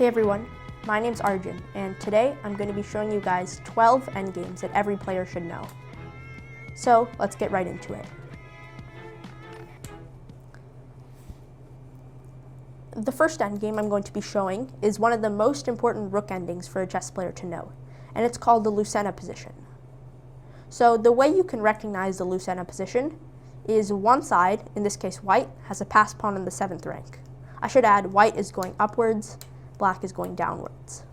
everyone, my name's Arjun, and today I'm going to be showing you guys 12 endgames that every player should know. So let's get right into it. The first endgame I'm going to be showing is one of the most important rook endings for a chess player to know, and it's called the Lucena position. So the way you can recognize the Lucena position is one side, in this case white, has a pass pawn in the 7th rank. I should add white is going upwards, black is going downwards.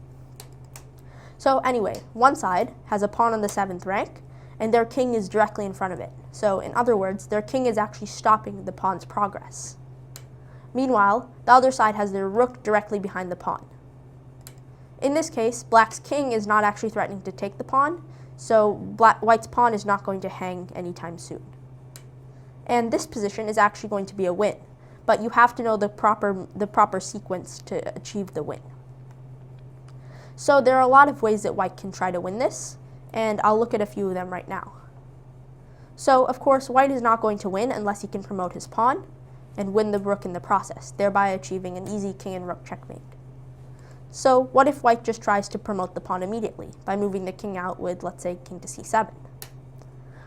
So anyway, one side has a pawn on the 7th rank, and their king is directly in front of it. So in other words, their king is actually stopping the pawn's progress. Meanwhile, the other side has their rook directly behind the pawn. In this case, black's king is not actually threatening to take the pawn, so white's pawn is not going to hang anytime soon. And this position is actually going to be a win, but you have to know the proper sequence to achieve the win. So there are a lot of ways that white can try to win this, and I'll look at a few of them right now. So of course, white is not going to win unless he can promote his pawn and win the rook in the process, thereby achieving an easy king and rook checkmate. So what if white just tries to promote the pawn immediately by moving the king out with, let's say, king to c7?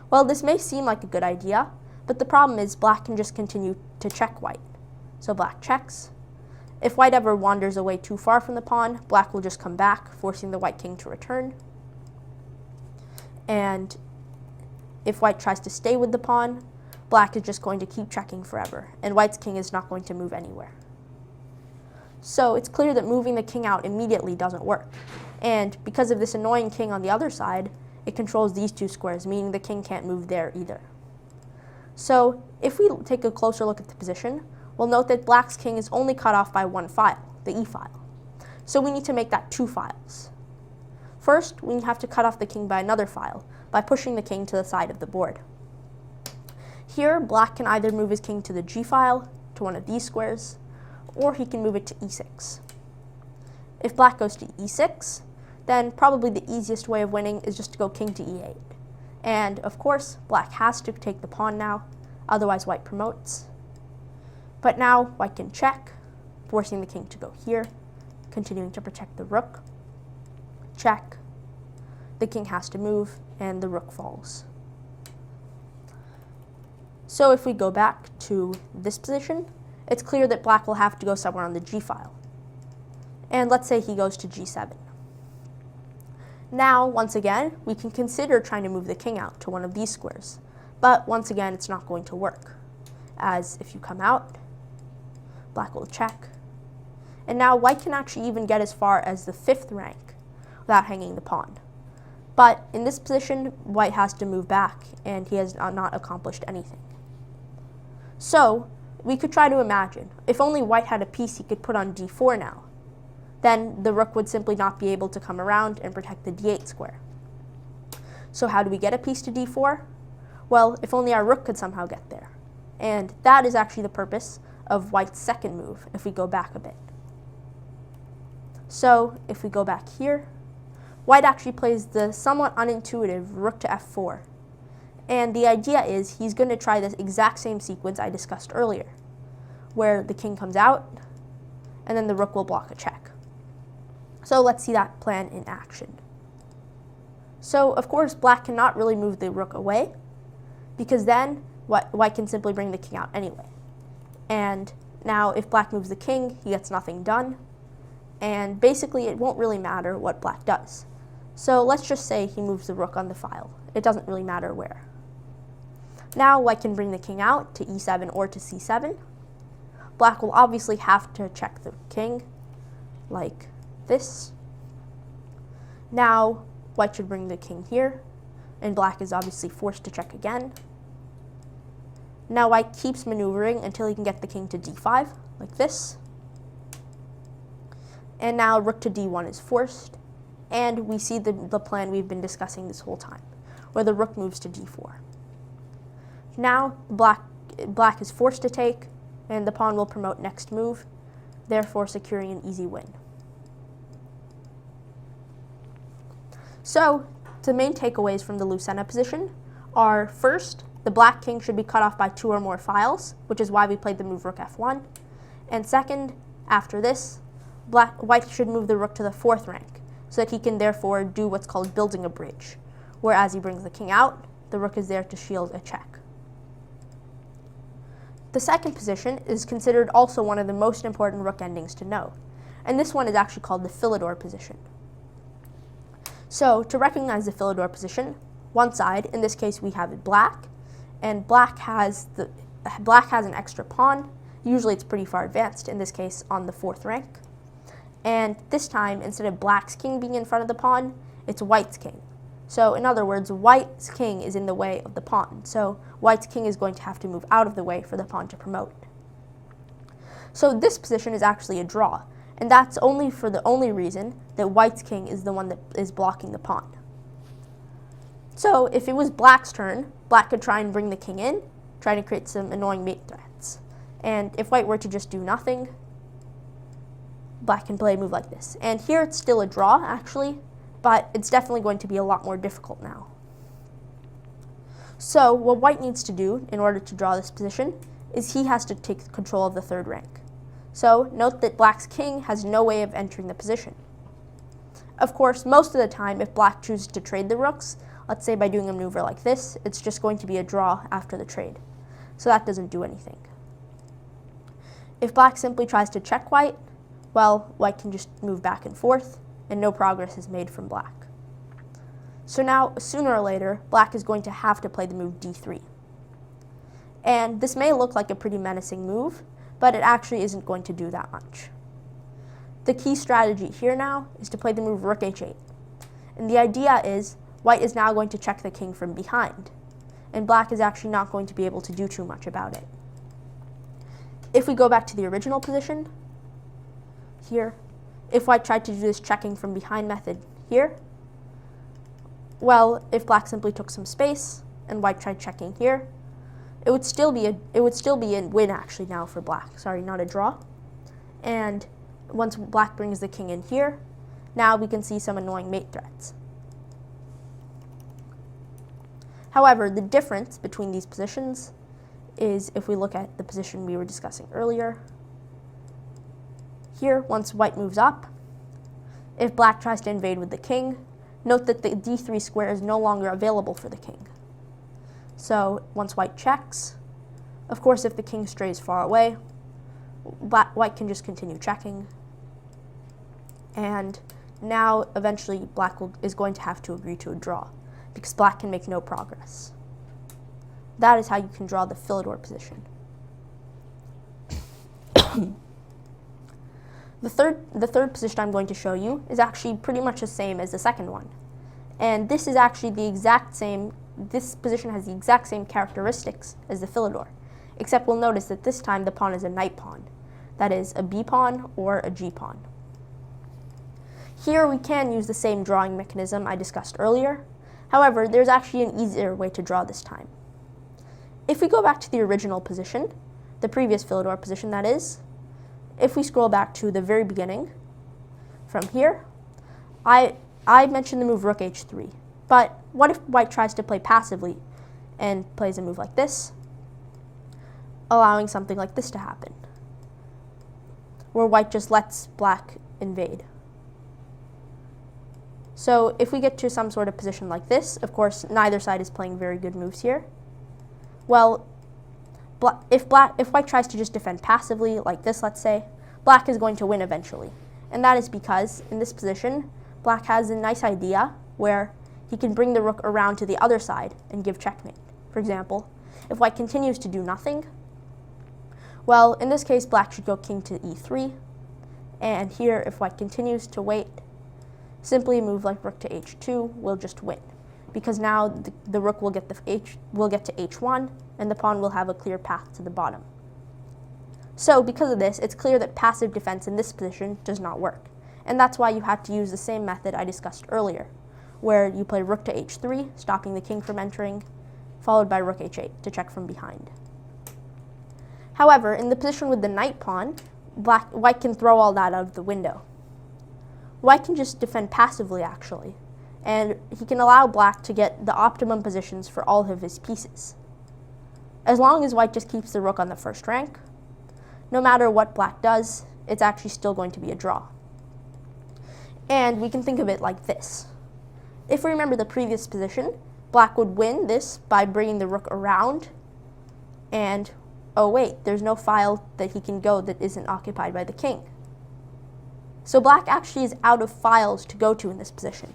Well, this may seem like a good idea, but the problem is black can just continue to check white. So black checks. If white ever wanders away too far from the pawn, black will just come back, forcing the white king to return. And if white tries to stay with the pawn, black is just going to keep checking forever, and white's king is not going to move anywhere. So it's clear that moving the king out immediately doesn't work. And because of this annoying king on the other side, it controls these two squares, meaning the king can't move there either. So if we take a closer look at the position, we'll note that black's king is only cut off by one file, the e file. So we need to make that two files. First, we have to cut off the king by another file, by pushing the king to the side of the board. Here, black can either move his king to the g file, to one of these squares, or he can move it to e6. If black goes to e6, then probably the easiest way of winning is just to go king to e8. And of course, black has to take the pawn now, otherwise white promotes. But now white can check, forcing the king to go here, continuing to protect the rook. Check. The king has to move, and the rook falls. So if we go back to this position, it's clear that black will have to go somewhere on the g file. And let's say he goes to g7. Now, once again, we can consider trying to move the king out to one of these squares. But once again, it's not going to work, as if you come out, black will check. And now white can actually even get as far as the 5th rank without hanging the pawn. But in this position, white has to move back, and he has not accomplished anything. So we could try to imagine, if only white had a piece he could put on d4 now, then the rook would simply not be able to come around and protect the d8 square. So how do we get a piece to d4? Well, if only our rook could somehow get there. And that is actually the purpose of white's second move, if we go back a bit. So if we go back here, white actually plays the somewhat unintuitive rook to f4. And the idea is he's going to try the exact same sequence I discussed earlier, where the king comes out, and then the rook will block a check. So let's see that plan in action. So of course, black cannot really move the rook away, because then white can simply bring the king out anyway. And now if black moves the king, he gets nothing done, and basically it won't really matter what black does. So let's just say he moves the rook on the file. It doesn't really matter where. Now white can bring the king out to e7 or to c7. Black will obviously have to check the king, like this. Now white should bring the king here, and black is obviously forced to check again. Now white keeps maneuvering until he can get the king to d5, like this. And now rook to d1 is forced, and we see the plan we've been discussing this whole time, where the rook moves to d4. Now black is forced to take, and the pawn will promote next move, therefore securing an easy win. So the main takeaways from the Lucena position are, first, the black king should be cut off by 2 or more files, which is why we played the move rook f1. And second, after this, White should move the rook to the 4th rank, so that he can therefore do what's called building a bridge, where as he brings the king out, the rook is there to shield a check. The second position is considered also one of the most important rook endings to know, and this one is actually called the Philidor position. So, to recognize the Philidor position, one side, in this case we have black, and black has an extra pawn. Usually it's pretty far advanced, in this case on the 4th rank. And this time, instead of black's king being in front of the pawn, it's white's king. So in other words, white's king is in the way of the pawn. So white's king is going to have to move out of the way for the pawn to promote. So this position is actually a draw, and that's only for the only reason that white's king is the one that is blocking the pawn. So if it was black's turn, black could try and bring the king in, try to create some annoying mate threats. And if white were to just do nothing, black can play a move like this. And here it's still a draw, actually, but it's definitely going to be a lot more difficult now. So what white needs to do in order to draw this position is he has to take control of the 3rd rank. So note that black's king has no way of entering the position. Of course, most of the time, if black chooses to trade the rooks, let's say by doing a maneuver like this, it's just going to be a draw after the trade. So that doesn't do anything. If black simply tries to check white, well, white can just move back and forth, and no progress is made from black. So now, sooner or later, black is going to have to play the move d3. And this may look like a pretty menacing move, but it actually isn't going to do that much. The key strategy here now is to play the move rook h8. And the idea is, white is now going to check the king from behind, and black is actually not going to be able to do too much about it. If we go back to the original position, here, if white tried to do this checking from behind method here, well, if black simply took some space and white tried checking here, it would still be a win actually now for black. Sorry, not a draw. And once black brings the king in here, now we can see some annoying mate threats. However, the difference between these positions is if we look at the position we were discussing earlier. Here, once white moves up, if black tries to invade with the king, note that the d3 square is no longer available for the king. So once white checks, of course if the king strays far away, white can just continue checking. And now eventually black is going to have to agree to a draw, because black can make no progress. That is how you can draw the Philidor position. The third position I'm going to show you is actually pretty much the same as the second one. And this is actually the exact same, this position has the exact same characteristics as the Philidor, except we'll notice that this time the pawn is a knight pawn. That is a b pawn or a g pawn. Here we can use the same drawing mechanism I discussed earlier. However, there's actually an easier way to draw this time. If we go back to the original position, the previous Philidor position that is, if we scroll back to the very beginning, from here, I mentioned the move rook h3. But what if white tries to play passively and plays a move like this, allowing something like this to happen, where white just lets black invade? So if we get to some sort of position like this, of course, neither side is playing very good moves here. Well, if white tries to just defend passively, like this, let's say, black is going to win eventually. And that is because, in this position, black has a nice idea where he can bring the rook around to the other side and give checkmate. For example, if white continues to do nothing, well, in this case, black should go king to e3. And here, if white continues to wait, simply a move like rook to h2 will just win, because now the rook will get to h1, and the pawn will have a clear path to the bottom. So because of this, it's clear that passive defense in this position does not work, and that's why you have to use the same method I discussed earlier, where you play rook to h3, stopping the king from entering, followed by rook h8 to check from behind. However, in the position with the knight pawn, white can throw all that out of the window. White can just defend passively, actually, and he can allow black to get the optimum positions for all of his pieces. As long as white just keeps the rook on the first rank, no matter what black does, it's actually still going to be a draw. And we can think of it like this. If we remember the previous position, black would win this by bringing the rook around, and oh wait, there's no file that he can go that isn't occupied by the king. So black actually is out of files to go to in this position.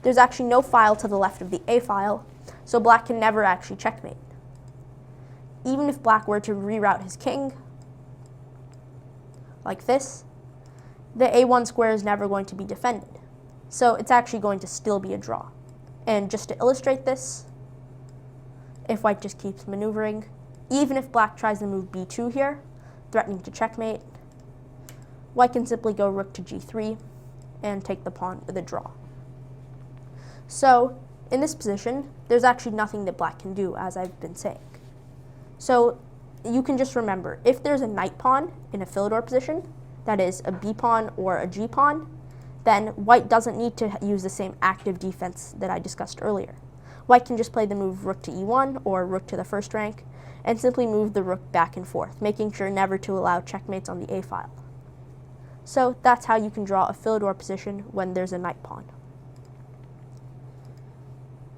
There's actually no file to the left of the A file, so black can never actually checkmate. Even if black were to reroute his king, like this, the A1 square is never going to be defended. So it's actually going to still be a draw. And just to illustrate this, if white just keeps maneuvering, even if black tries to move b2 here, threatening to checkmate, white can simply go rook to g3 and take the pawn with a draw. So in this position, there's actually nothing that black can do, as I've been saying. So you can just remember, if there's a knight pawn in a Philidor position, that is a b pawn or a g pawn, then white doesn't need to use the same active defense that I discussed earlier. White can just play the move rook to e1 or rook to the first rank and simply move the rook back and forth, making sure never to allow checkmates on the A file. So that's how you can draw a Philidor position when there's a knight pawn.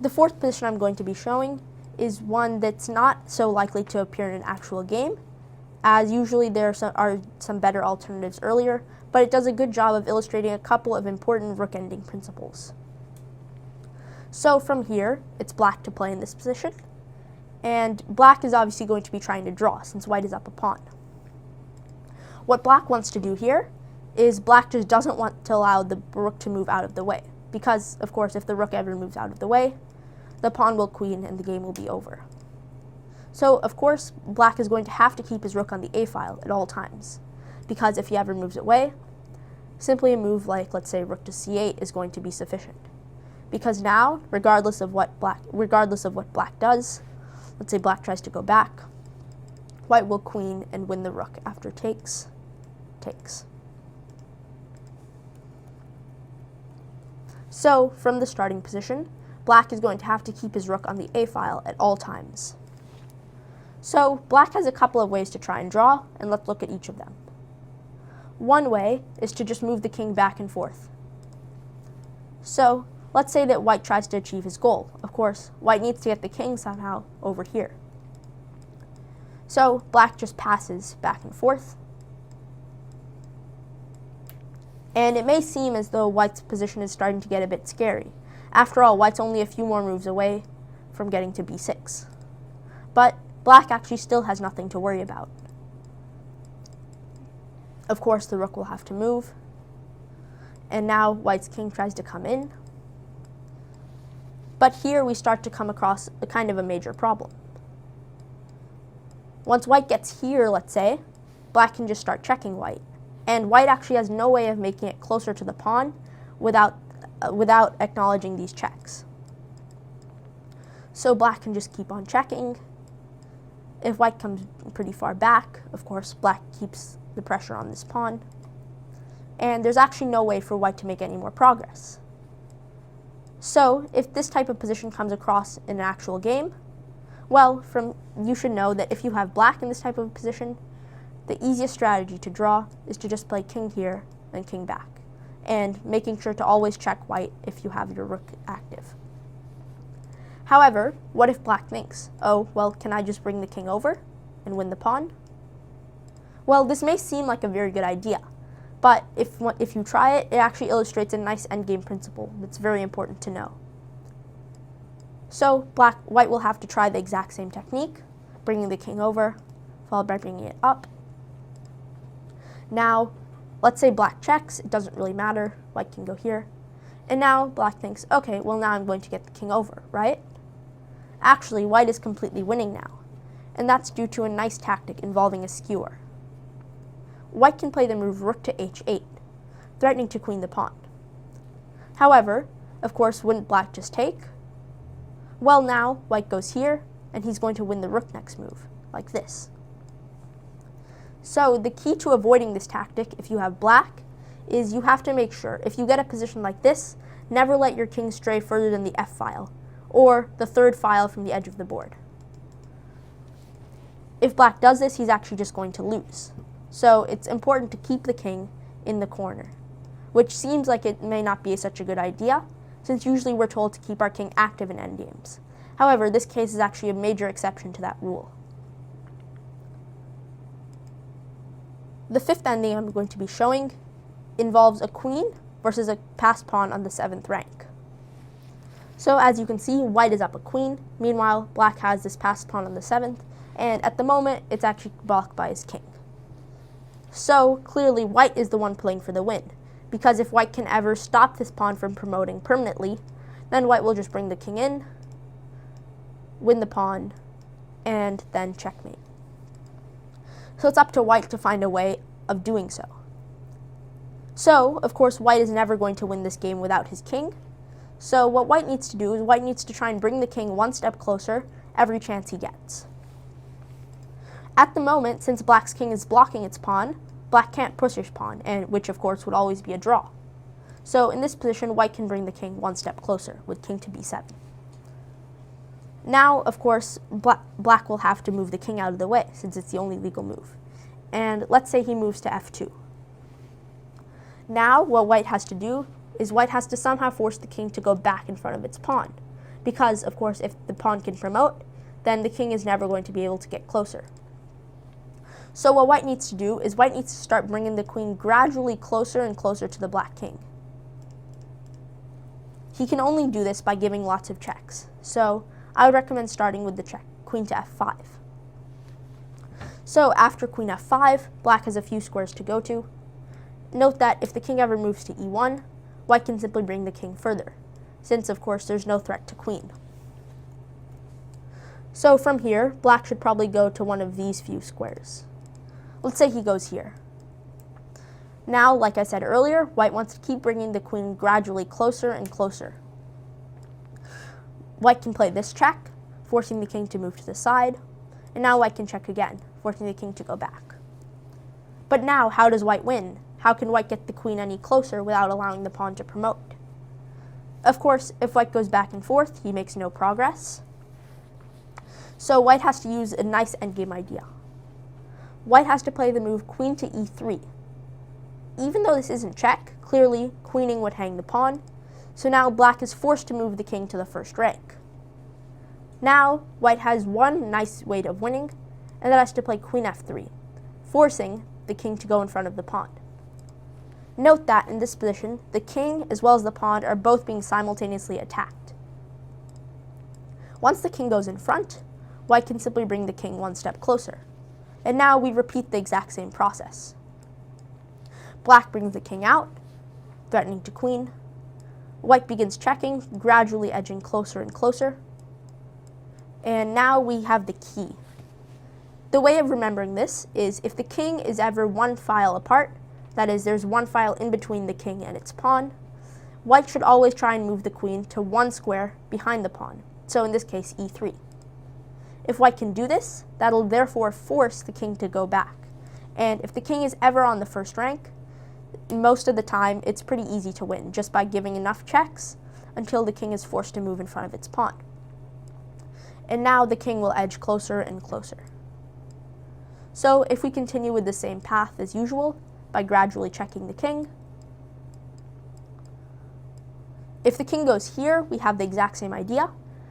The fourth position I'm going to be showing is one that's not so likely to appear in an actual game, as usually there are some better alternatives earlier, but it does a good job of illustrating a couple of important rook ending principles. So from here, it's black to play in this position, and black is obviously going to be trying to draw since white is up a pawn. What black wants to do here is black just doesn't want to allow the rook to move out of the way, because of course if the rook ever moves out of the way, the pawn will queen and the game will be over. So of course black is going to have to keep his rook on the A file at all times, because if he ever moves away, simply a move like, let's say, rook to c8 is going to be sufficient. Because now, regardless of what black does, let's say black tries to go back, white will queen and win the rook after takes. So from the starting position, black is going to have to keep his rook on the A file at all times. So black has a couple of ways to try and draw, and let's look at each of them. One way is to just move the king back and forth. So let's say that white tries to achieve his goal. Of course, white needs to get the king somehow over here. So black just passes back and forth. And it may seem as though white's position is starting to get a bit scary. After all, white's only a few more moves away from getting to b6. But black actually still has nothing to worry about. Of course, the rook will have to move. And now white's king tries to come in. But here we start to come across a kind of a major problem. Once white gets here, let's say, black can just start checking white. And white actually has no way of making it closer to the pawn without acknowledging these checks. So black can just keep on checking. If white comes pretty far back, of course, black keeps the pressure on this pawn. And there's actually no way for white to make any more progress. So if this type of position comes across in an actual game, well, you should know that if you have black in this type of position, the easiest strategy to draw is to just play king here and king back, and making sure to always check white if you have your rook active. However, what if black thinks, oh, well, can I just bring the king over and win the pawn? Well, this may seem like a very good idea, but if you try it, it actually illustrates a nice endgame principle that's very important to know. So white will have to try the exact same technique, bringing the king over, followed by bringing it up. Now, let's say black checks, it doesn't really matter, white can go here. And now black thinks, okay, well now I'm going to get the king over, right? Actually, white is completely winning now, and that's due to a nice tactic involving a skewer. White can play the move rook to h8, threatening to queen the pawn. However, of course, wouldn't black just take? Well, now white goes here, and he's going to win the rook next move, like this. So the key to avoiding this tactic, if you have black, is you have to make sure, if you get a position like this, never let your king stray further than the f file, or the third file from the edge of the board. If black does this, he's actually just going to lose. So it's important to keep the king in the corner. which seems like it may not be such a good idea, since usually we're told to keep our king active in endgames. However, this case is actually a major exception to that rule. The fifth ending I'm going to be showing involves a queen versus a passed pawn on the 7th rank. So as you can see, white is up a queen. Meanwhile, black has this passed pawn on the 7th, and at the moment, it's actually blocked by his king. So clearly, white is the one playing for the win, because if white can ever stop this pawn from promoting permanently, then white will just bring the king in, win the pawn, and then checkmate. So it's up to white to find a way of doing so. So, of course, white is never going to win this game without his king. So what white needs to do is white needs to try and bring the king one step closer every chance he gets. At the moment, since black's king is blocking its pawn, black can't push his pawn, and which of course would always be a draw. So in this position, white can bring the king one step closer with king to b7. Now, of course, black will have to move the king out of the way, since it's the only legal move. And let's say he moves to f2. Now, what white has to do is white has to somehow force the king to go back in front of its pawn. Because, of course, if the pawn can promote, then the king is never going to be able to get closer. So what white needs to do is white needs to start bringing the queen gradually closer and closer to the black king. He can only do this by giving lots of checks. So I would recommend starting with the check, queen to f5. So after queen f5, black has a few squares to go to. Note that if the king ever moves to e1, white can simply bring the king further, since of course there's no threat to queen. So from here, black should probably go to one of these few squares. Let's say he goes here. Now, like I said earlier, white wants to keep bringing the queen gradually closer and closer. White can play this check, forcing the king to move to the side, and now white can check again, forcing the king to go back. But now, how does white win? How can white get the queen any closer without allowing the pawn to promote? Of course, if white goes back and forth, he makes no progress. So white has to use a nice endgame idea. White has to play the move queen to e3. Even though this isn't check, clearly queening would hang the pawn, so now black is forced to move the king to the first rank. Now, white has one nice way of winning, and that has to play queen f3, forcing the king to go in front of the pawn. Note that in this position, the king as well as the pawn are both being simultaneously attacked. Once the king goes in front, white can simply bring the king one step closer. And now we repeat the exact same process. Black brings the king out, threatening to queen. White begins checking, gradually edging closer and closer. And now we have the key. The way of remembering this is if the king is ever one file apart, that is, there's one file in between the king and its pawn, white should always try and move the queen to one square behind the pawn, so in this case, e3. If white can do this, that'll therefore force the king to go back. And if the king is ever on the first rank, most of the time it's pretty easy to win, just by giving enough checks until the king is forced to move in front of its pawn. And now the king will edge closer and closer. So if we continue with the same path as usual, by gradually checking the king, if the king goes here, we have the exact same idea.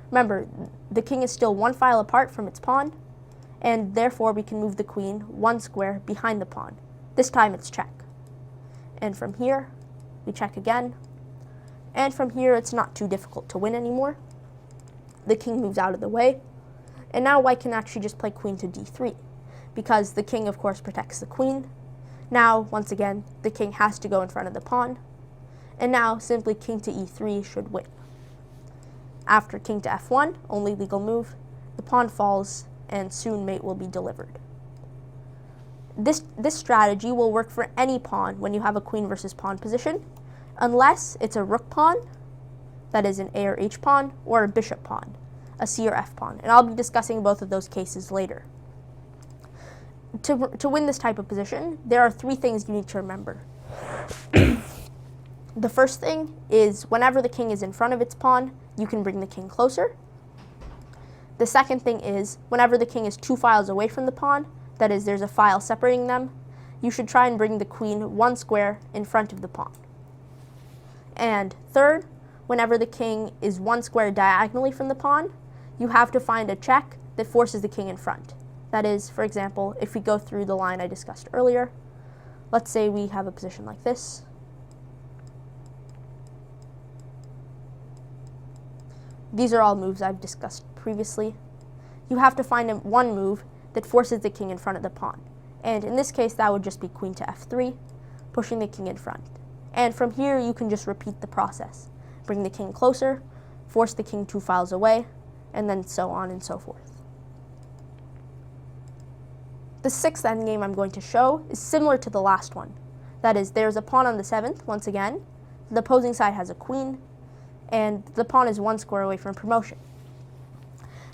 Remember, the king is still one file apart from its pawn, and therefore we can move the queen one square behind the pawn. This time it's check. And from here, we check again. And from here, it's not too difficult to win anymore. The king moves out of the way, and now white can actually just play queen to d3, because the king, of course, protects the queen. Now, once again, the king has to go in front of the pawn, and now simply king to e3 should win. After king to f1, only legal move, the pawn falls, and soon mate will be delivered. This strategy will work for any pawn when you have a queen versus pawn position, unless it's a rook pawn, that is an a or h pawn, or a bishop pawn, a c or f pawn, and I'll be discussing both of those cases later. To win this type of position, there are three things you need to remember. The first thing is whenever the king is in front of its pawn, you can bring the king closer. The second thing is whenever the king is two files away from the pawn, that is, there's a file separating them, you should try and bring the queen one square in front of the pawn. And third, whenever the king is one square diagonally from the pawn, you have to find a check that forces the king in front. That is, for example, if we go through the line I discussed earlier, let's say we have a position like this. These are all moves I've discussed previously. You have to find one move that forces the king in front of the pawn. And in this case, that would just be queen to f3, pushing the king in front. And from here, you can just repeat the process. Bring the king closer, force the king 2 files away, and then so on and so forth. The 6th endgame I'm going to show is similar to the last one. That is, there's a pawn on the 7th, once again. The opposing side has a queen, and the pawn is 1 square away from promotion.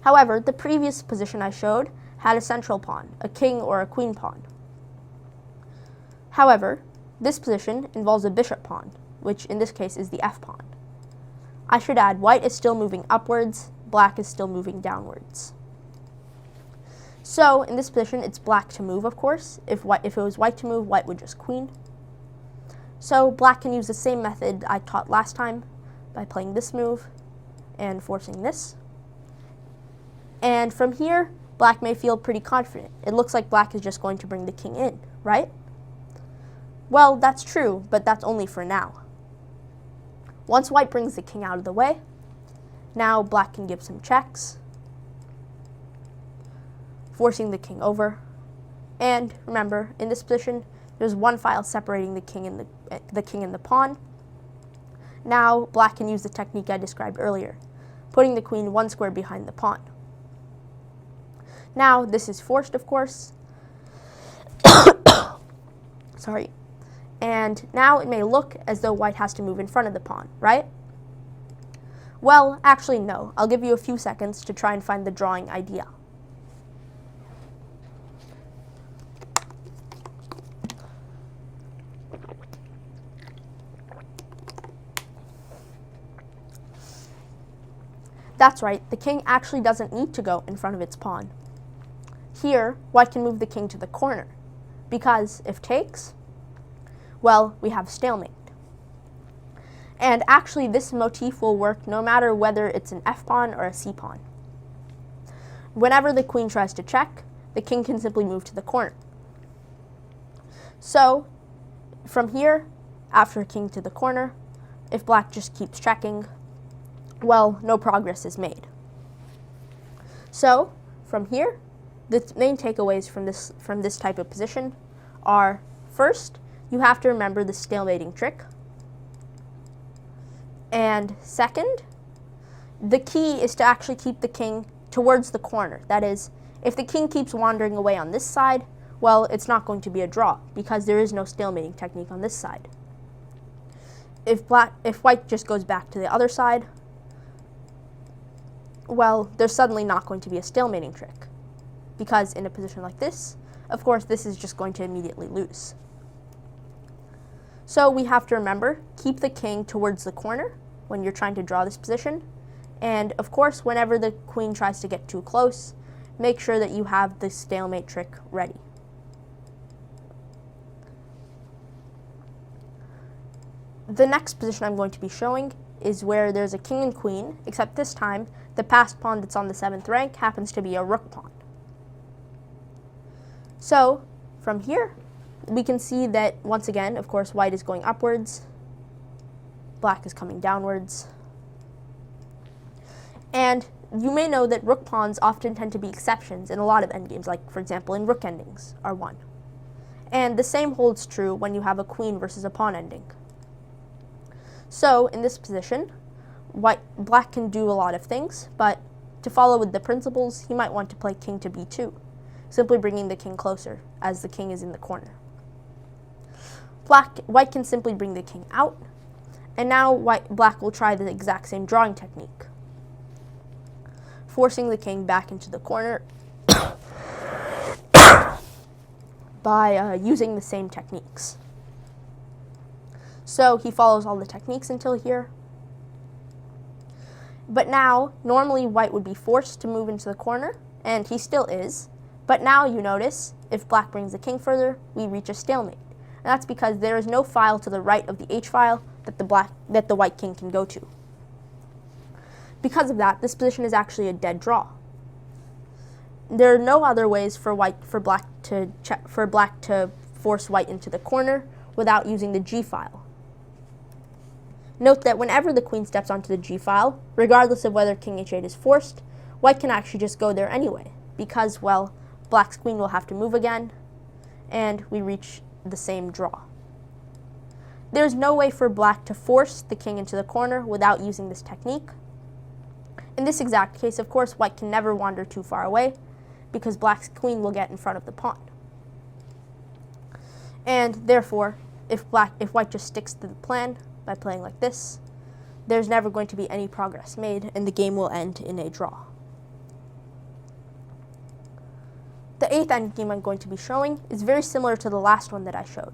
However, the previous position I showed had a central pawn, a king or a queen pawn. However, this position involves a bishop pawn, which in this case is the f pawn. I should add, white is still moving upwards, black is still moving downwards. So in this position, it's black to move, of course. If it was white to move, white would just queen. So black can use the same method I taught last time by playing this move and forcing this. And from here, black may feel pretty confident. It looks like black is just going to bring the king in, right? Well, that's true, but that's only for now. Once white brings the king out of the way, now black can give some checks, forcing the king over. And remember, in this position, there's one file separating the king and the pawn. Now black can use the technique I described earlier, putting the queen 1 square behind the pawn. Now this is forced, of course. Sorry. And now it may look as though white has to move in front of the pawn, right? Well, actually no. I'll give you a few seconds to try and find the drawing idea. That's right, the king actually doesn't need to go in front of its pawn. Here, white can move the king to the corner, because if takes, well, we have stalemate. And actually, this motif will work no matter whether it's an f-pawn or a c-pawn. Whenever the queen tries to check, the king can simply move to the corner. So, from here, after king to the corner, if black just keeps checking, well, no progress is made. So, from here, the main takeaways from this type of position are, first, you have to remember the stalemating trick. And second, the key is to actually keep the king towards the corner. That is, if the king keeps wandering away on this side, well, it's not going to be a draw because there is no stalemating technique on this side. If white just goes back to the other side, well, there's suddenly not going to be a stalemating trick, because in a position like this, of course, this is just going to immediately lose. So we have to remember, keep the king towards the corner when you're trying to draw this position, and of course, whenever the queen tries to get too close, make sure that you have the stalemate trick ready. The next position I'm going to be showing is where there's a king and queen, except this time, the passed pawn that's on the 7th rank happens to be a rook pawn. So, from here, we can see that, once again, of course, white is going upwards, black is coming downwards. And you may know that rook pawns often tend to be exceptions in a lot of endgames, like, for example, in rook endings are one. And the same holds true when you have a queen versus a pawn ending. So, in this position, black can do a lot of things, but to follow with the principles, he might want to play king to b2, simply bringing the king closer, as the king is in the corner. White can simply bring the king out, and now black will try the exact same drawing technique, forcing the king back into the corner by using the same techniques. So he follows all the techniques until here. But now, normally white would be forced to move into the corner, and he still is. But now you notice, if black brings the king further, we reach a stalemate. And that's because there is no file to the right of the h file that the white king can go to. Because of that, this position is actually a dead draw. There are no other ways for black to force white into the corner without using the G file. Note that whenever the queen steps onto the G file, regardless of whether king h8 is forced, white can actually just go there anyway, because, well, black's queen will have to move again, and we reach the same draw. There's no way for black to force the king into the corner without using this technique. In this exact case, of course, white can never wander too far away, because black's queen will get in front of the pawn. And therefore, if white just sticks to the plan by playing like this, there's never going to be any progress made, and the game will end in a draw. The 8th endgame I'm going to be showing is very similar to the last one that I showed,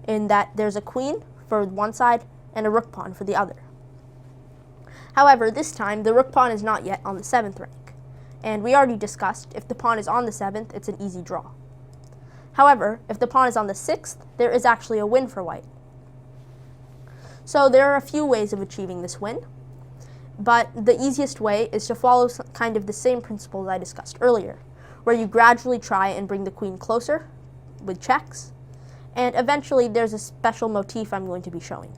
in that there's a queen for one side and a rook pawn for the other. However, this time the rook pawn is not yet on the 7th rank, and we already discussed if the pawn is on the 7th, it's an easy draw. However, if the pawn is on the 6th, there is actually a win for white. So there are a few ways of achieving this win, but the easiest way is to follow kind of the same principles I discussed earlier, where you gradually try and bring the queen closer with checks, and eventually there's a special motif I'm going to be showing.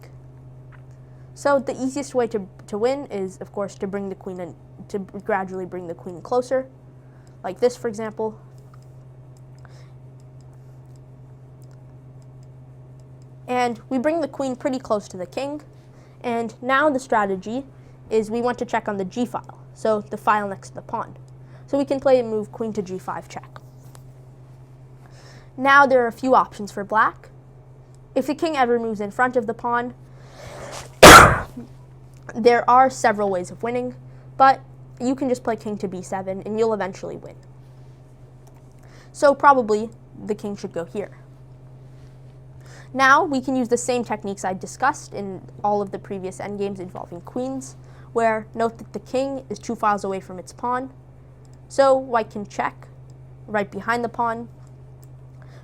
So the easiest way to win is, of course, to bring the queen in, to gradually bring the queen closer, like this, for example. And we bring the queen pretty close to the king, and now the strategy is we want to check on the G file, so the file next to the pawn. So we can play a move queen to G5 check. Now there are a few options for black. If the king ever moves in front of the pawn, there are several ways of winning, but you can just play king to B7 and you'll eventually win. So probably the king should go here. Now we can use the same techniques I discussed in all of the previous endgames involving queens, where note that the king is 2 files away from its pawn, so white can check right behind the pawn,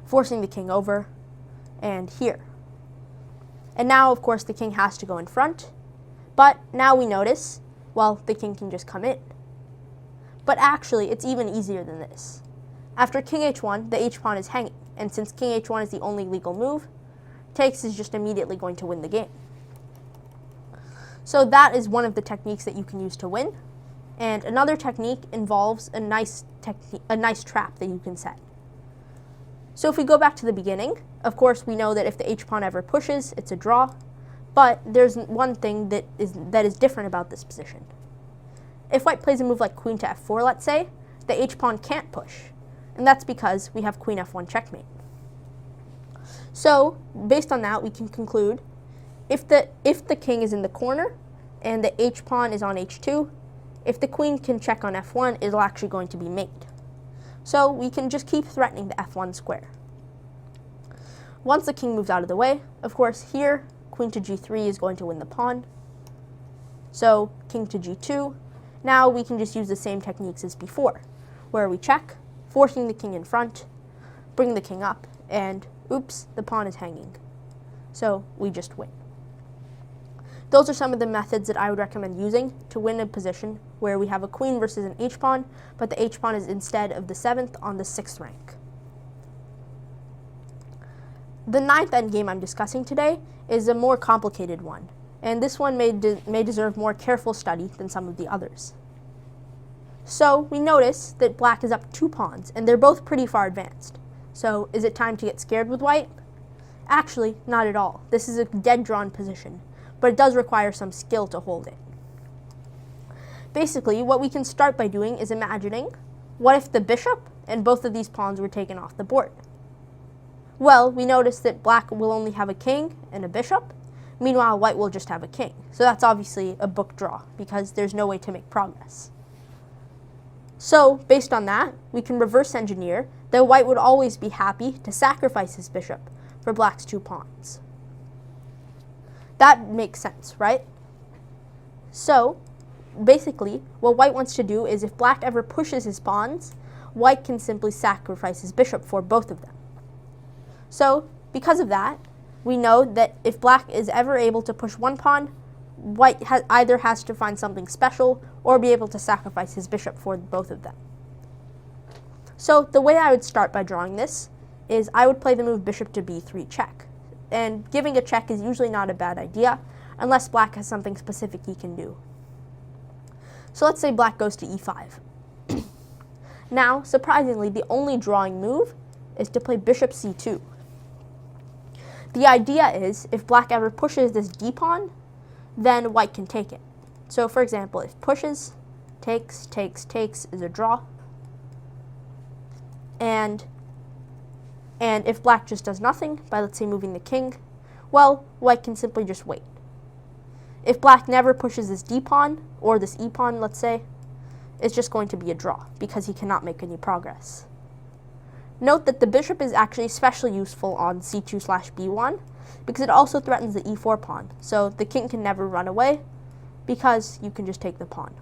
forcing the king over, and here. And now, of course, the king has to go in front, but now we notice, well, the king can just come in. But actually, it's even easier than this. After king h1, the h-pawn is hanging, and since king h1 is the only legal move, takes is just immediately going to win the game. So that is one of the techniques that you can use to win. And another technique involves a nice trap that you can set. So if we go back to the beginning, of course we know that if the h-pawn ever pushes, it's a draw. But there's one thing that is different about this position. If white plays a move like queen to f4, let's say, the h-pawn can't push. And that's because we have queen f1 checkmate. So, based on that, we can conclude if the king is in the corner and the h-pawn is on h2, if the queen can check on f1, it'll actually going to be mate. So we can just keep threatening the f1 square. Once the king moves out of the way, of course here, queen to g3 is going to win the pawn. So king to g2. Now we can just use the same techniques as before, where we check, forcing the king in front, bring the king up, and oops, the pawn is hanging. So we just win. Those are some of the methods that I would recommend using to win a position where we have a queen versus an h-pawn, but the h-pawn is instead of the 7th on the 6th rank. The 9th endgame I'm discussing today is a more complicated one, and this one may deserve more careful study than some of the others. So we notice that black is up 2 pawns, and they're both pretty far advanced. So is it time to get scared with white? Actually, not at all. This is a dead drawn position, but it does require some skill to hold it. Basically, what we can start by doing is imagining, what if the bishop and both of these pawns were taken off the board? Well, we notice that black will only have a king and a bishop, meanwhile white will just have a king. So that's obviously a book draw, because there's no way to make progress. So, based on that, we can reverse engineer that white would always be happy to sacrifice his bishop for black's 2 pawns. That makes sense, right? So, basically, what white wants to do is if black ever pushes his pawns, white can simply sacrifice his bishop for both of them. So, because of that, we know that if black is ever able to push one pawn, white either has to find something special or be able to sacrifice his bishop for both of them. So the way I would start by drawing this is I would play the move bishop to b3 check. And giving a check is usually not a bad idea unless black has something specific he can do. So let's say black goes to e5. Now, surprisingly, the only drawing move is to play bishop c2. The idea is if black ever pushes this d pawn, then white can take it. So for example, if pushes, takes is a draw. And if black just does nothing by, let's say, moving the king, well, white can simply just wait. If black never pushes this d pawn, or this e pawn, let's say, it's just going to be a draw, because he cannot make any progress. Note that the bishop is actually especially useful on c2/b1, because it also threatens the e4 pawn, so the king can never run away, because you can just take the pawn.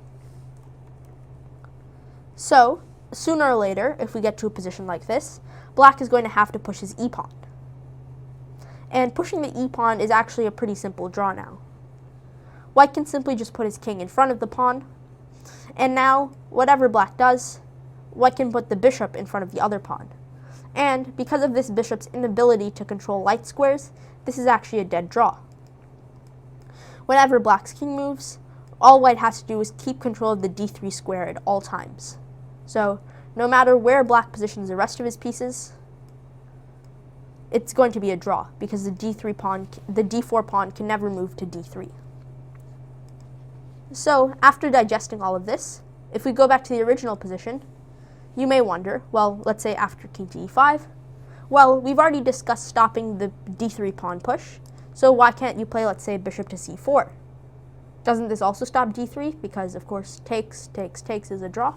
So, sooner or later, if we get to a position like this, black is going to have to push his e pawn. And pushing the e pawn is actually a pretty simple draw now. White can simply just put his king in front of the pawn, and now, whatever black does, white can put the bishop in front of the other pawn. And because of this bishop's inability to control light squares, this is actually a dead draw. Whenever black's king moves, all white has to do is keep control of the d3 square at all times. So, no matter where black positions the rest of his pieces, it's going to be a draw, because the d4 pawn can never move to d3. So, after digesting all of this, if we go back to the original position, you may wonder, well, let's say after king to e5, well, we've already discussed stopping the d3 pawn push, so why can't you play, let's say, bishop to c4? Doesn't this also stop d3? Because, of course, takes is a draw.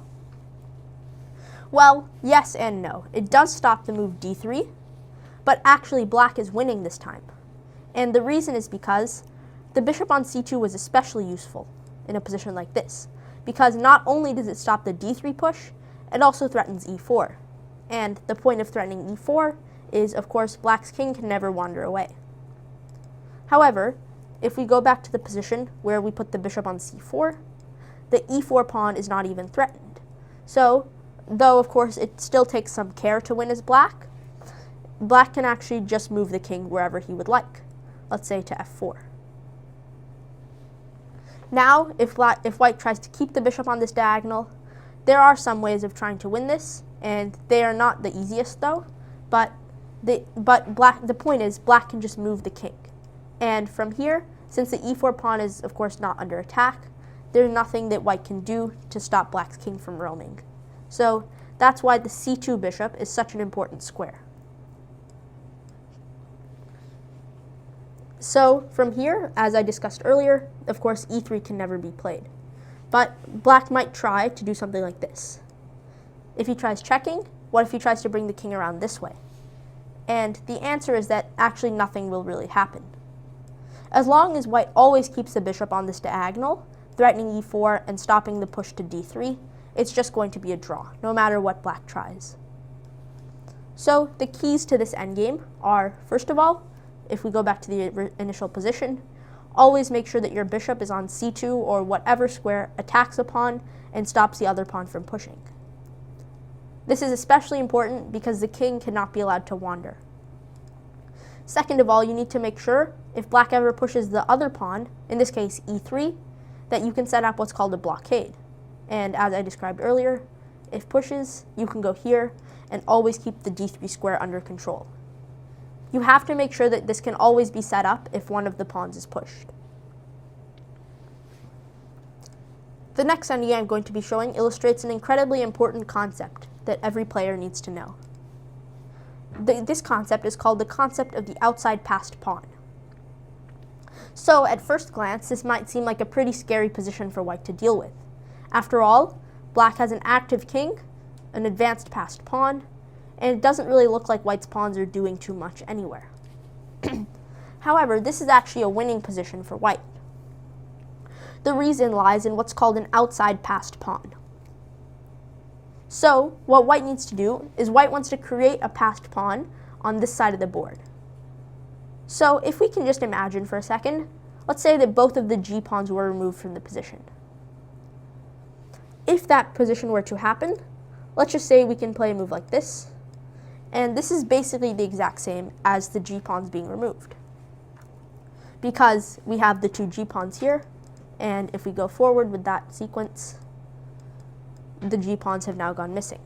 Well, yes and no. It does stop the move d3, but actually black is winning this time. And the reason is because the bishop on c2 was especially useful in a position like this, because not only does it stop the d3 push, it also threatens e4. And the point of threatening e4 is, of course, black's king can never wander away. However, if we go back to the position where we put the bishop on c4, the e4 pawn is not even threatened. So, though of course it still takes some care to win as black, black can actually just move the king wherever he would like, let's say to f4. Now, if white tries to keep the bishop on this diagonal, there are some ways of trying to win this, and they are not the easiest though, but the point is black can just move the king. And from here, since the e4 pawn is of course not under attack, there's nothing that white can do to stop black's king from roaming. So that's why the c2 bishop is such an important square. So from here, as I discussed earlier, of course e3 can never be played. But black might try to do something like this. If he tries checking, what if he tries to bring the king around this way? And the answer is that actually nothing will really happen. As long as white always keeps the bishop on this diagonal, threatening e4 and stopping the push to d3, it's just going to be a draw, no matter what black tries. So the keys to this endgame are, first of all, if we go back to the initial position, always make sure that your bishop is on c2 or whatever square attacks a pawn and stops the other pawn from pushing. This is especially important because the king cannot be allowed to wander. Second of all, you need to make sure, if black ever pushes the other pawn, in this case e3, that you can set up what's called a blockade. And as I described earlier, if pushes, you can go here and always keep the d3 square under control. You have to make sure that this can always be set up if one of the pawns is pushed. The next endgame I'm going to be showing illustrates an incredibly important concept that every player needs to know. This concept is called the concept of the outside passed pawn. So, at first glance, this might seem like a pretty scary position for white to deal with. After all, black has an active king, an advanced passed pawn, and it doesn't really look like white's pawns are doing too much anywhere. However, this is actually a winning position for white. The reason lies in what's called an outside passed pawn. So, what white needs to do is white wants to create a passed pawn on this side of the board. So if we can just imagine for a second, let's say that both of the g pawns were removed from the position. If that position were to happen, let's just say we can play a move like this, and this is basically the exact same as the g pawns being removed, because we have the two g pawns here, and if we go forward with that sequence, the g pawns have now gone missing.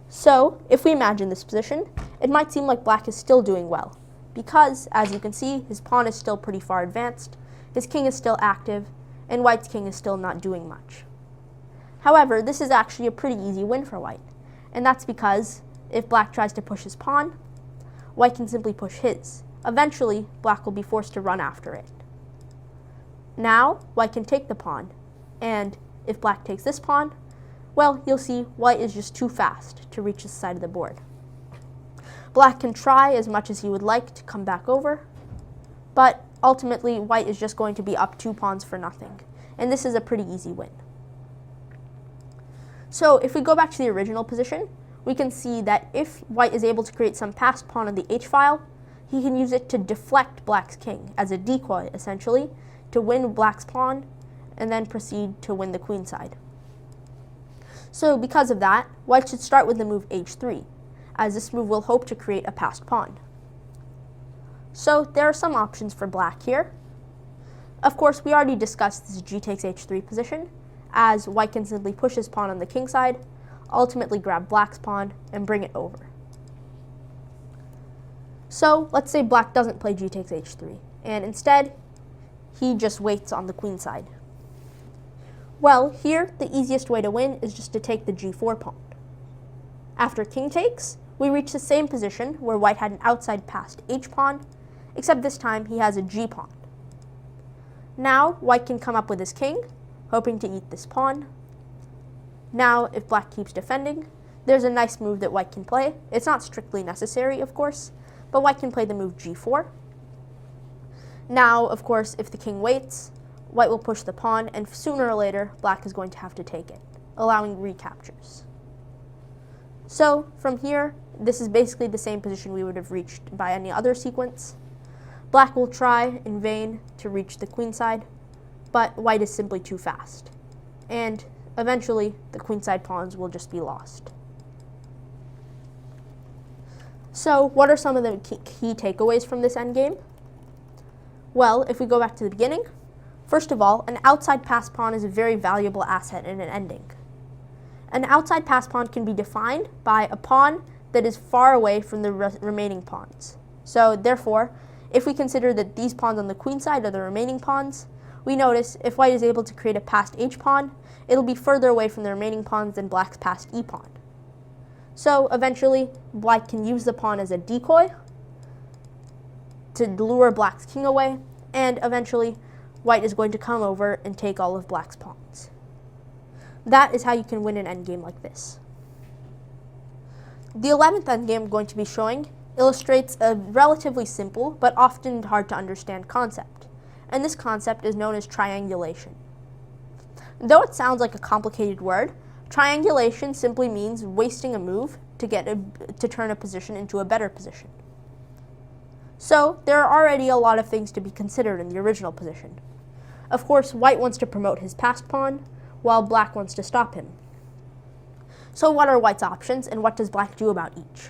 So if we imagine this position, it might seem like black is still doing well, because as you can see, his pawn is still pretty far advanced, his king is still active, and white's king is still not doing much. However, this is actually a pretty easy win for white, and that's because if black tries to push his pawn, white can simply push his. Eventually, black will be forced to run after it. Now, white can take the pawn, and if black takes this pawn, well, you'll see white is just too fast to reach this side of the board. Black can try as much as he would like to come back over, but ultimately white is just going to be up 2 pawns for nothing, and this is a pretty easy win. So if we go back to the original position, we can see that if white is able to create some passed pawn on the h-file, he can use it to deflect black's king as a decoy, essentially, to win black's pawn and then proceed to win the queen side. So because of that, white should start with the move h3, as this move will hope to create a passed pawn. So there are some options for black here. Of course, we already discussed this g takes h3 position, as white can simply push his pawn on the king side, ultimately grab black's pawn, and bring it over. So let's say black doesn't play g takes h3, and instead, he just waits on the queen side. Well, here, the easiest way to win is just to take the g4 pawn. After king takes, we reach the same position where white had an outside passed h-pawn, except this time he has a g-pawn. Now, white can come up with his king, hoping to eat this pawn. Now, if black keeps defending, there's a nice move that white can play. It's not strictly necessary, of course, but white can play the move g4. Now, of course, if the king waits, white will push the pawn, and sooner or later, black is going to have to take it, allowing recaptures. So, from here, this is basically the same position we would have reached by any other sequence. Black will try in vain to reach the queen side, but white is simply too fast, and eventually the queenside pawns will just be lost. So what are some of the key takeaways from this endgame? Well, if we go back to the beginning, first of all, an outside passed pawn is a very valuable asset in an ending. An outside passed pawn can be defined by a pawn that is far away from the remaining pawns. So therefore, if we consider that these pawns on the queen side are the remaining pawns, we notice if white is able to create a passed h-pawn, it'll be further away from the remaining pawns than black's passed e-pawn. So eventually, white can use the pawn as a decoy to lure black's king away, and eventually, white is going to come over and take all of black's pawns. That is how you can win an endgame like this. The 11th endgame I'm going to be showing illustrates a relatively simple but often hard to understand concept, and this concept is known as triangulation. Though it sounds like a complicated word, triangulation simply means wasting a move to turn a position into a better position. So there are already a lot of things to be considered in the original position. Of course, white wants to promote his passed pawn, while black wants to stop him. So what are white's options, and what does black do about each?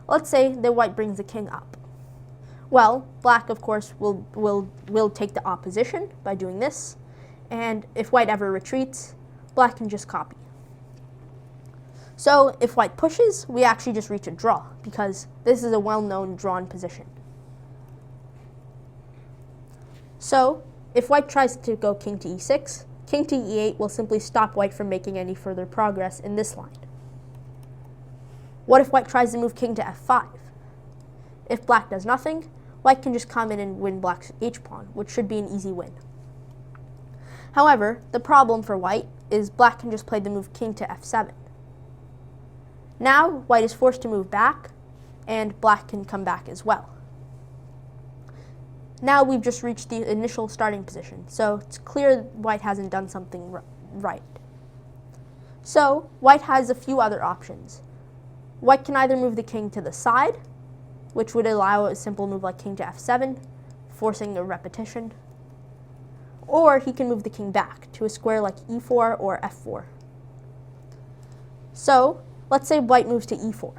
Let's say that white brings the king up. Well, black, of course, will take the opposition by doing this, and if white ever retreats, black can just copy. So if white pushes, we actually just reach a draw, because this is a well-known drawn position. So if white tries to go king to e6, king to e8 will simply stop white from making any further progress in this line. What if white tries to move king to f5? If black does nothing, white can just come in and win black's h-pawn, which should be an easy win. However, the problem for white is black can just play the move king to f7. Now, white is forced to move back, and black can come back as well. Now we've just reached the initial starting position, so it's clear white hasn't done something right. So, white has a few other options. White can either move the king to the side, which would allow a simple move like king to f7, forcing a repetition. Or he can move the king back to a square like e4 or f4. So let's say white moves to e4.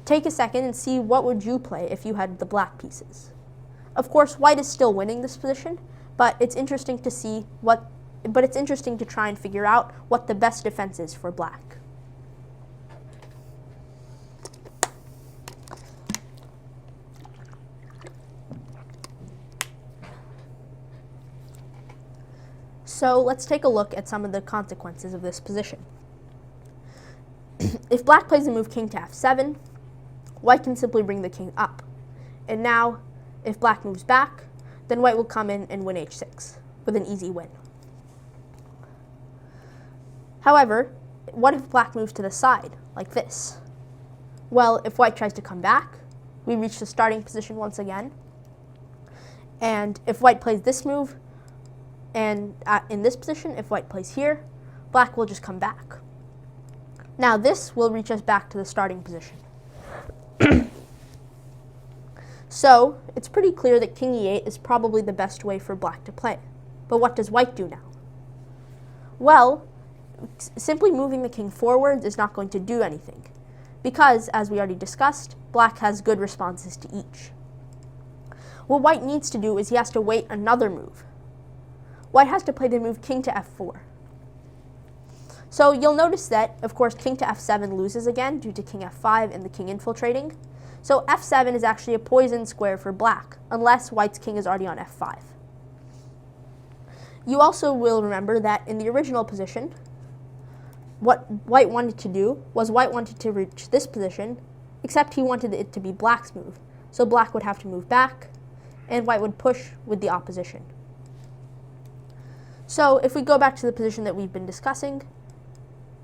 Take a second and see what would you play if you had the black pieces. Of course, white is still winning this position, but it's interesting to try and figure out what the best defense is for black. So let's take a look at some of the consequences of this position. If black plays a move king to f7, white can simply bring the king up. And now, if black moves back, then white will come in and win h6 with an easy win. However, what if black moves to the side, like this? Well, if white tries to come back, we reach the starting position once again. And if white plays this move, and in this position, if white plays here, black will just come back. Now this will reach us back to the starting position. So it's pretty clear that king e8 is probably the best way for black to play. But what does white do now? Well, simply moving the king forwards is not going to do anything, because, as we already discussed, black has good responses to each. What white needs to do is he has to wait another move. White has to play the move king to f4. So you'll notice that, of course, king to f7 loses again due to king f5 and the king infiltrating. So f7 is actually a poison square for black, unless white's king is already on f5. You also will remember that in the original position, what white wanted to do was white wanted to reach this position, except he wanted it to be black's move. So black would have to move back, and white would push with the opposition. So if we go back to the position that we've been discussing,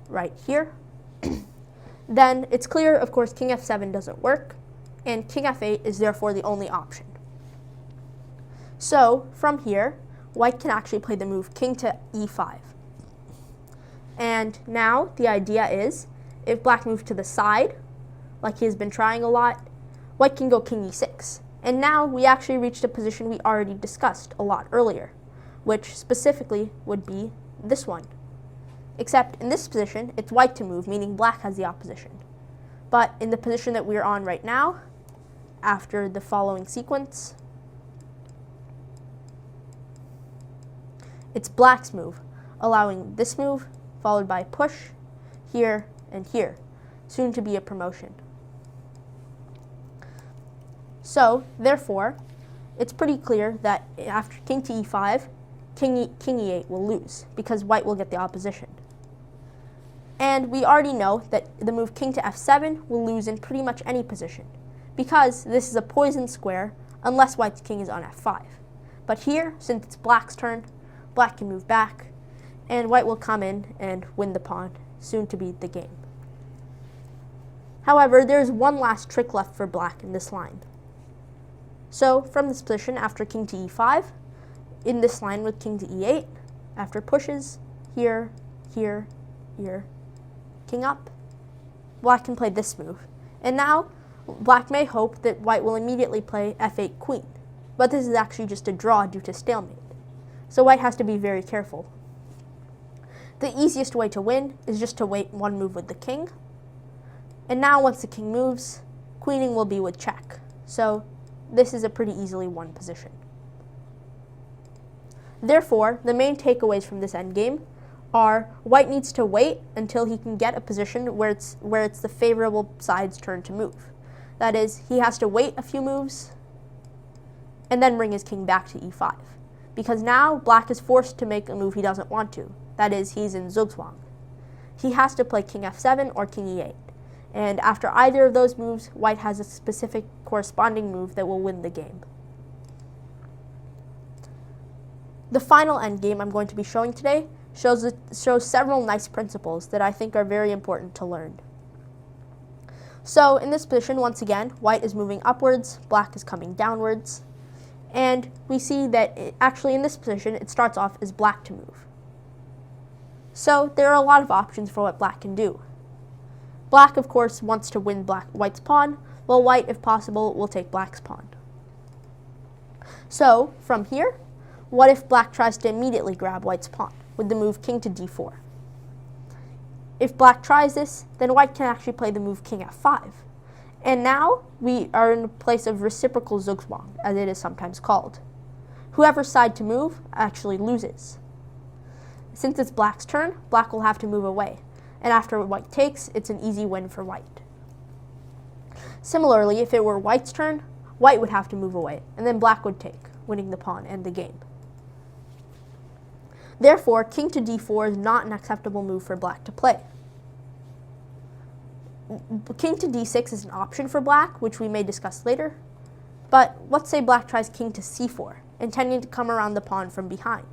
right here, then it's clear, of course, king f7 doesn't work, and king f8 is therefore the only option. So from here, white can actually play the move king to e5. And now the idea is, if black moves to the side, like he has been trying a lot, white can go king e6. And now we actually reached a position we already discussed a lot earlier, which specifically would be this one. Except in this position, it's white to move, meaning black has the opposition. But in the position that we're on right now, after the following sequence, it's black's move, allowing this move, followed by push, here, and here, soon to be a promotion. So, therefore, it's pretty clear that after king to e5, king e8 will lose, because white will get the opposition. And we already know that the move king to f7 will lose in pretty much any position, because this is a poison square unless white's king is on f5. But here, since it's black's turn, black can move back, and white will come in and win the pawn, soon to be the game. However, there's one last trick left for black in this line. So, from this position, after king to e5, in this line with king to e8, after pushes, here, here, here, king up, black can play this move. And now, black may hope that white will immediately play f8 queen, but this is actually just a draw due to stalemate. So white has to be very careful. The easiest way to win is just to wait one move with the king. And now once the king moves, queening will be with check. So this is a pretty easily won position. Therefore, the main takeaways from this endgame are white needs to wait until he can get a position where it's the favorable side's turn to move. That is, he has to wait a few moves and then bring his king back to e5. Because now black is forced to make a move he doesn't want to. That is, he's in zugzwang. He has to play king f7 or king e8. And after either of those moves, white has a specific corresponding move that will win the game. The final endgame I'm going to be showing today shows several nice principles that I think are very important to learn. So in this position, once again, white is moving upwards, black is coming downwards, and we see that actually in this position it starts off as black to move. So there are a lot of options for what black can do. Black, of course, wants to win white's pawn, while white, if possible, will take black's pawn. So, from here, what if black tries to immediately grab white's pawn with the move king to d4? If black tries this, then white can actually play the move king f5. And now we are in a place of reciprocal zugzwang, as it is sometimes called. Whoever's side to move actually loses. Since it's black's turn, black will have to move away, and after white takes, it's an easy win for white. Similarly, if it were white's turn, white would have to move away, and then black would take, winning the pawn and the game. Therefore, king to d4 is not an acceptable move for black to play. King to d6 is an option for black, which we may discuss later, but let's say black tries king to c4, intending to come around the pawn from behind.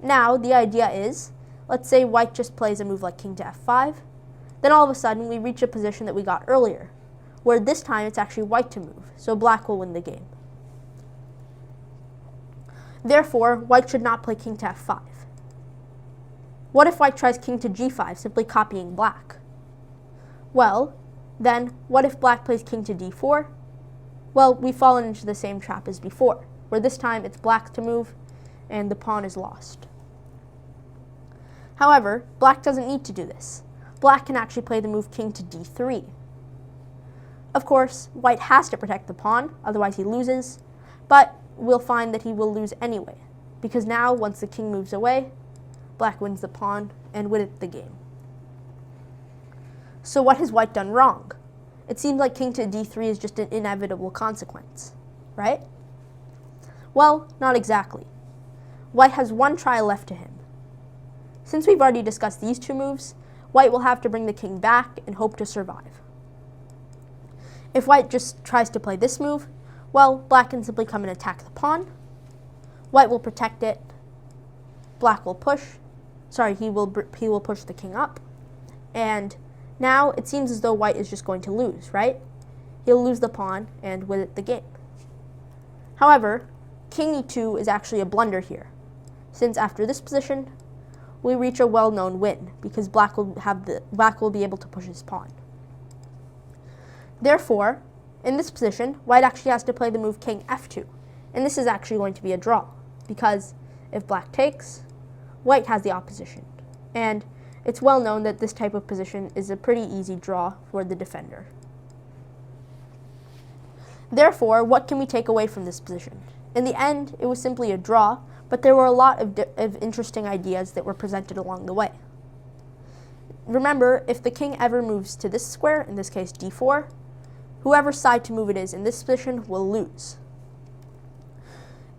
Now, the idea is, let's say white just plays a move like king to f5, then all of a sudden we reach a position that we got earlier, where this time it's actually white to move, so black will win the game. Therefore, white should not play king to f5. What if white tries king to g5, simply copying black? Well, then, what if black plays king to d4? Well, we've fallen into the same trap as before, where this time it's black to move, and the pawn is lost. However, black doesn't need to do this. Black can actually play the move king to d3. Of course, white has to protect the pawn, otherwise he loses, but we'll find that he will lose anyway, because now, once the king moves away, black wins the pawn and wins the game. So what has white done wrong? It seems like king to d3 is just an inevitable consequence, right? Well, not exactly. White has one try left to him. Since we've already discussed these two moves, white will have to bring the king back and hope to survive. If white just tries to play this move, well, black can simply come and attack the pawn. White will protect it. Black will push. He will push the king up. And now it seems as though white is just going to lose, right? He'll lose the pawn and win the game. However, king e2 is actually a blunder here, since after this position, we reach a well-known win because black will be able to push his pawn. Therefore, in this position, white actually has to play the move king f2, and this is actually going to be a draw, because if black takes, white has the opposition, and it's well known that this type of position is a pretty easy draw for the defender. Therefore, what can we take away from this position? In the end, it was simply a draw, but there were a lot of interesting ideas that were presented along the way. Remember, if the king ever moves to this square, in this case d4, whoever's side to move it is in this position will lose.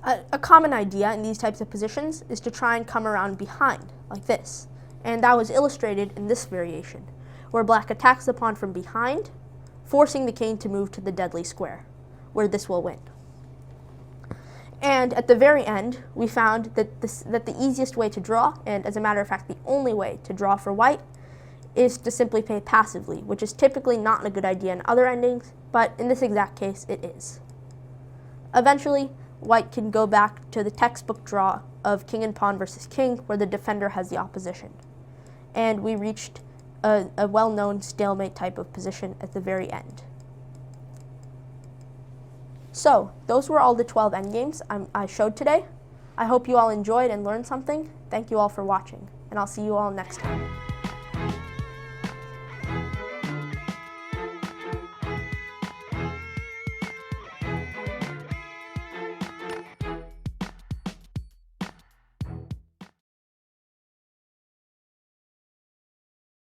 A common idea in these types of positions is to try and come around behind, like this. And that was illustrated in this variation, where black attacks the pawn from behind, forcing the king to move to the deadly square, where this will win. And at the very end, we found that the easiest way to draw, and as a matter of fact the only way to draw for white, is to simply play passively, which is typically not a good idea in other endings, but in this exact case it is. Eventually, white can go back to the textbook draw of king and pawn versus king, where the defender has the opposition. And we reached a well-known stalemate type of position at the very end. So, those were all the 12 endgames I showed today. I hope you all enjoyed and learned something. Thank you all for watching, and I'll see you all next time.